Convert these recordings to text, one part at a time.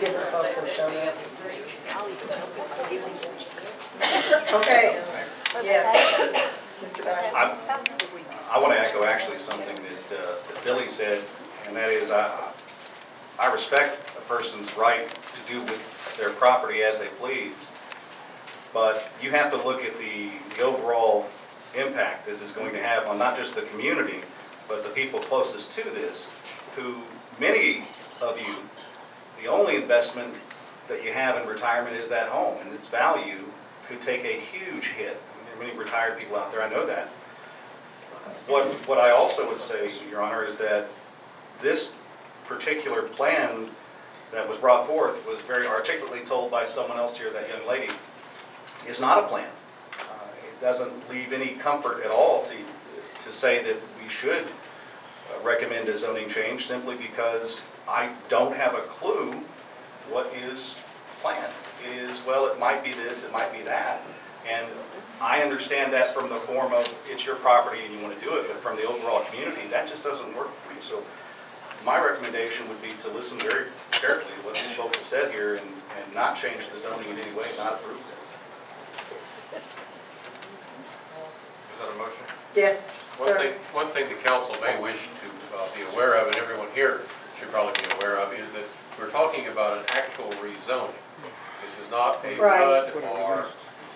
Different folks have shown up. Okay, yes, Mr. Dyer. I want to echo actually something that Billy said, and that is I respect a person's right to do with their property as they please, but you have to look at the overall impact this is going to have on not just the community, but the people closest to this, who many of you, the only investment that you have in retirement is that home, and its value could take a huge hit. There are many retired people out there, I know that. What I also would say, Your Honor, is that this particular plan that was brought forth was very articulately told by someone else here, that young lady, is not a plan. It doesn't leave any comfort at all to say that we should recommend a zoning change, simply because I don't have a clue what is planned. It is, well, it might be this, it might be that, and I understand that from the form of it's your property and you want to do it, but from the overall community, that just doesn't work for me. So my recommendation would be to listen very carefully to what these folks have said here and not change the zoning in any way, not approve this. Is that a motion? Yes, sir. One thing the council may wish to be aware of, and everyone here should probably be aware of, is that we're talking about an actual rezoning. This is not a Right. HUD or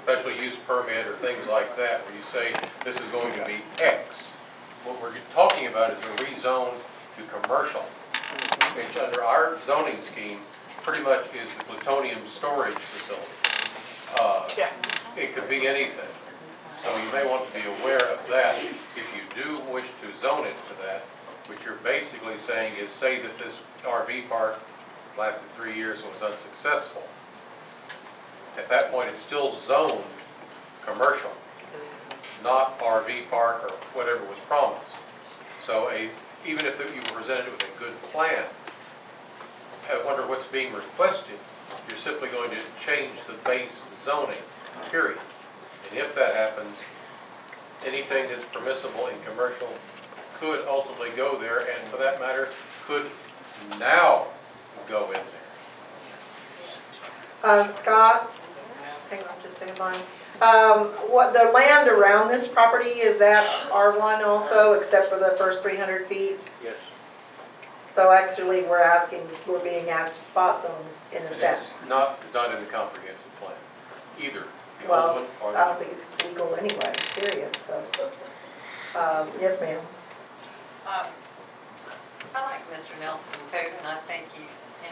special use permit or things like that, where you say this is going to be X. What we're talking about is a rezone to commercial, which under our zoning scheme pretty much is the plutonium storage facility. It could be anything. So you may want to be aware of that. If you do wish to zone it to that, what you're basically saying is, say that this RV park lasted 3 years and was unsuccessful. At that point, it's still zoned commercial, not RV park or whatever was promised. So even if you were presented with a good plan, I wonder what's being requested. You're simply going to change the base zoning, period. And if that happens, anything that's permissible in commercial could ultimately go there, and for that matter, could now go in there. Scott, hang on just a second. What the land around this property, is that R1 also, except for the first 300 feet? Yes. So actually, we're being asked to spot zone in a sense. It's not in the comprehensive plan, either. The Well, old one or I don't think it's legal anyway, period, so. Yes, ma'am. I like Mr. Nelson too, and I think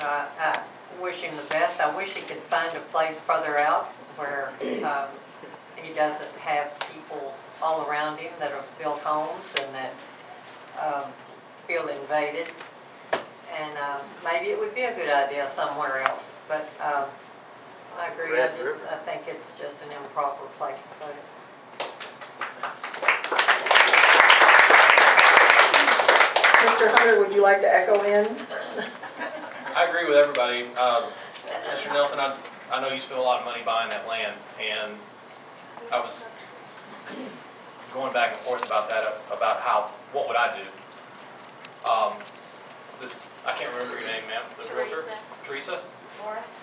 I wish him the best. I wish he could find a place further out where he doesn't have people all around him that have built homes and that feel invaded. And maybe it would be a good idea somewhere else, but I agree. I think it's just an improper place to put it. Mr. Hunter, would you like to echo in? I agree with everybody. Mr. Nelson, I know you spent a lot of money buying that land, and I was going back and forth about that, about what would I do? I can't remember your name, ma'am, the realtor? Teresa?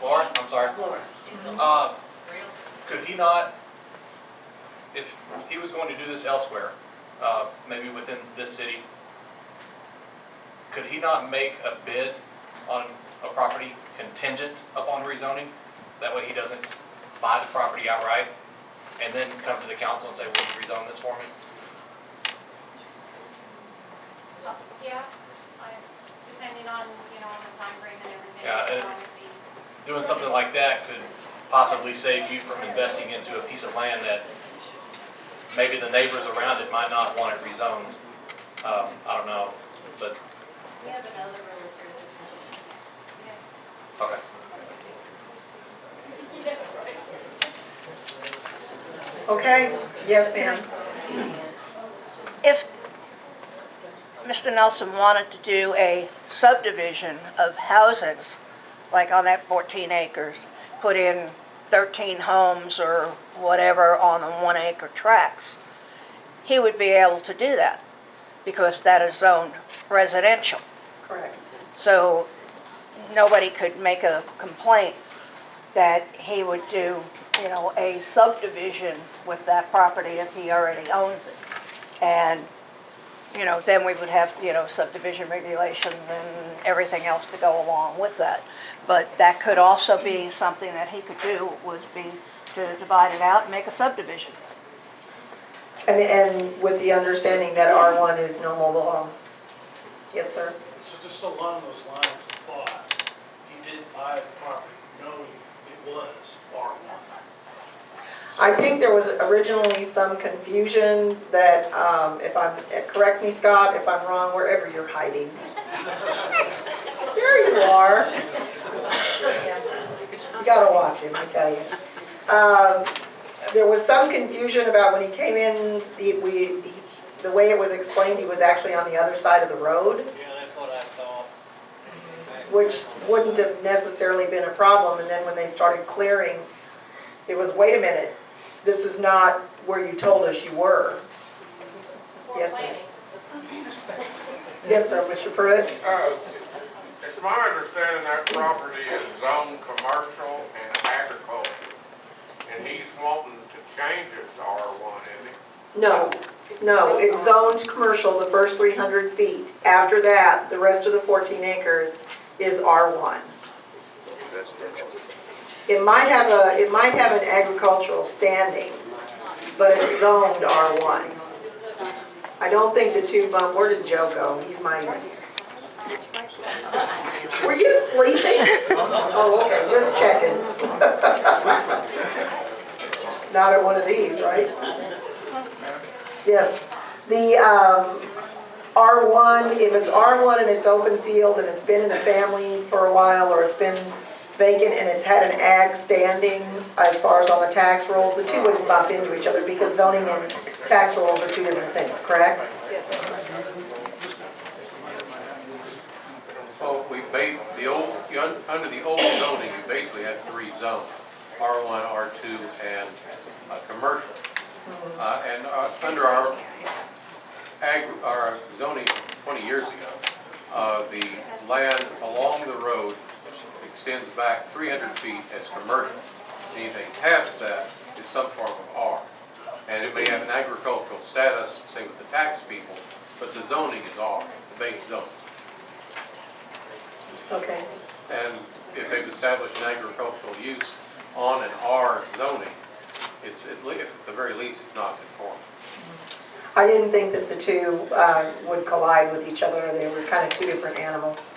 Laura, I'm sorry. Laura. Could he not, if he was going to do this elsewhere, maybe within this city, could he not make a bid on a property contingent upon rezoning? That way he doesn't buy the property outright and then come to the council and say, will you rezone this for me? Yeah, depending on, on the time frame and everything. Yeah, doing something like that could possibly save you from investing into a piece of land that maybe the neighbors around it might not want it rezoned. I don't know, but. We have another realtor that's Okay. Okay, yes, ma'am. If Mr. Nelson wanted to do a subdivision of houses, like on that 14 acres, put in 13 homes or whatever on a 1 acre tracts, he would be able to do that because that is zoned residential. Correct. So nobody could make a complaint that he would do, a subdivision with that property if he already owns it. And, then we would have, subdivision regulations and everything else to go along with that. But that could also be something that he could do, would be to divide it out and make a subdivision. And with the understanding that R1 is no mobile homes. Yes, sir. So just along those lines of thought, he did buy the property knowing it was R1. I think there was originally some confusion that, correct me, Scott, if I'm wrong, wherever you're hiding. There you are. You gotta watch him, I tell you. There was some confusion about when he came in, the way it was explained, he was actually on the other side of the road, Yeah, that's what I thought. which wouldn't have necessarily been a problem. And then when they started clearing, it was, wait a minute, this is not where you told us you were. Or Yes, sir. planning. Yes, sir, Mr. Pruitt? It's my understanding that property is zoned commercial and agriculture, and he's wanting to change it to R1, isn't he? No, no, it's zoned commercial the first 300 feet. After that, the rest of the 14 acres is R1. It might have an agricultural standing, but it's zoned R1. I don't think the two bump, where did Joe go? He's my, were you sleeping? Oh, okay, just checking. Not at one of these, right? Yes, the R1, if it's R1 and it's open field and it's been in the family for a while, or it's been vacant and it's had an ag standing as far as on the tax rolls, the two wouldn't bump into each other because zoning and tax rolls are two different things, correct? So we made under the old zoning, you basically had three zones, R1, R2, and commercial. Under our zoning 20 years ago, the land along the road extends back 300 feet as commercial. Anything past that is some form of R. And it may have an agricultural status, same with the tax people, but the zoning is R, the base zone. Okay. And if they've established an agricultural use on an R zoning, at the very least, it's not conforming. I didn't think that the two would collide with each other. They were kind of two different animals.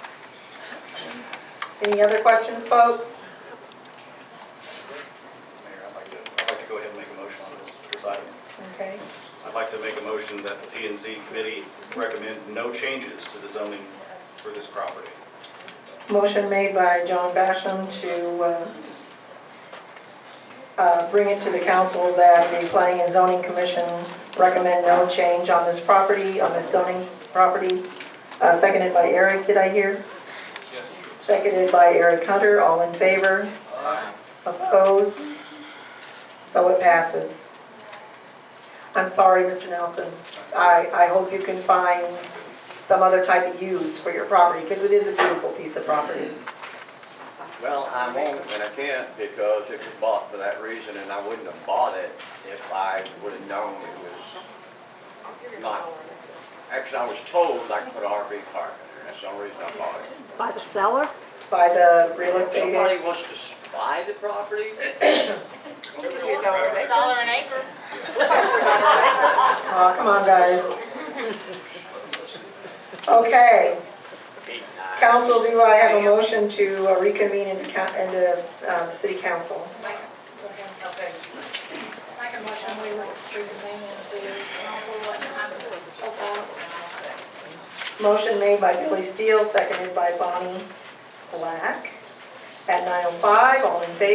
Any other questions, folks? Mayor, I'd like to go ahead and make a motion on this item. Okay. I'd like to make a motion that the P&Z committee recommend no changes to the zoning for this property. Motion made by John Basham to bring it to the council that the Planning and Zoning Commission recommend no change on this property, on this zoning property. Seconded by Eric, did I hear? Yes. Seconded by Eric Hunter, all in favor? Opposed? So it passes. I'm sorry, Mr. Nelson. I hope you can find some other type of use for your property, because it is a beautiful piece of property. Well, I won't, and I can't, because it was bought for that reason, and I wouldn't have bought it if I would have known it was not. Actually, I was told I could put an RV park in there, that's the only reason I bought it. By the seller? By the real estate Somebody agent. wants to buy the property? $1 an acre. Oh, come on, guys. Okay. Council, do I have a motion to reconvene into the city council? Okay. Make a motion, we reconvene into council and Motion made by Billy Steele, seconded by Bonnie Black. At 9:05, all in favor?